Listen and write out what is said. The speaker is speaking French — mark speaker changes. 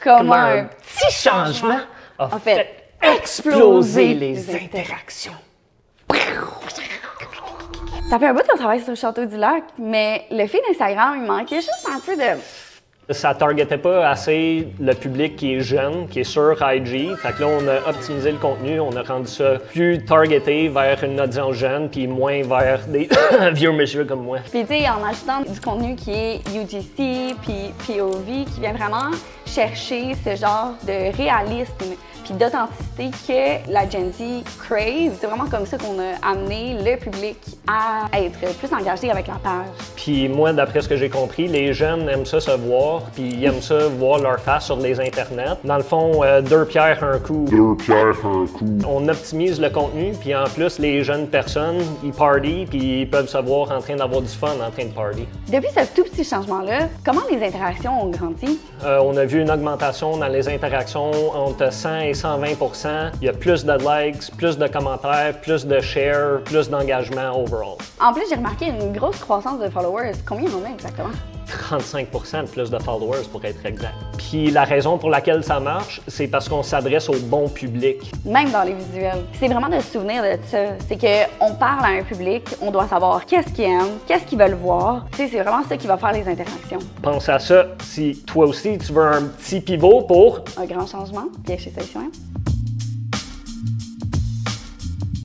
Speaker 1: Comment un petit changement a fait exploser les interactions. Ça fait un bout qu'on travaille sur le Château du Lac, mais le feed Instagram, il manquait juste un peu de...
Speaker 2: Ça targetait pas assez le public qui est jeune, qui est sur IG. Fait que là, on a optimisé le contenu, on a rendu ça plus targeté vers une audience jeune, puis moins vers des vieux messieurs comme moi.
Speaker 1: Puis tu sais, en ajoutant du contenu qui est UGC, puis POV, qui vient vraiment chercher ce genre de réalisme puis d'authenticité que la Gen Z crave. C'est vraiment comme ça qu'on a amené le public à être plus engagé avec la page.
Speaker 2: Puis moi, d'après ce que j'ai compris, les jeunes aiment ça se voir, puis ils aiment ça voir leur face sur les internets. Dans le fond, deux pierres un coup. On optimise le contenu, puis en plus, les jeunes personnes, ils party, puis ils peuvent se voir en train d'avoir du fun, en train de party.
Speaker 1: Depuis ce tout petit changement-là, comment les interactions ont grandi?
Speaker 2: On a vu une augmentation dans les interactions entre 100 et 120%. Il y a plus de likes, plus de commentaires, plus de shares, plus d'engagement overall.
Speaker 1: En plus, j'ai remarqué une grosse croissance de followers. Combien on a exactement?
Speaker 2: 35% de plus de followers pour être exact. Puis la raison pour laquelle ça marche, c'est parce qu'on s'adresse au bon public.
Speaker 1: Même dans les visuels. C'est vraiment de se souvenir de ça. C'est qu'on parle à un public, on doit savoir qu'est-ce qu'ils aiment, qu'est-ce qu'ils veulent voir. Tu sais, c'est vraiment ça qui va faire les interactions.
Speaker 2: Pense à ça si toi aussi tu veux un petit pivot pour
Speaker 1: Un grand changement, bien chez Solution M.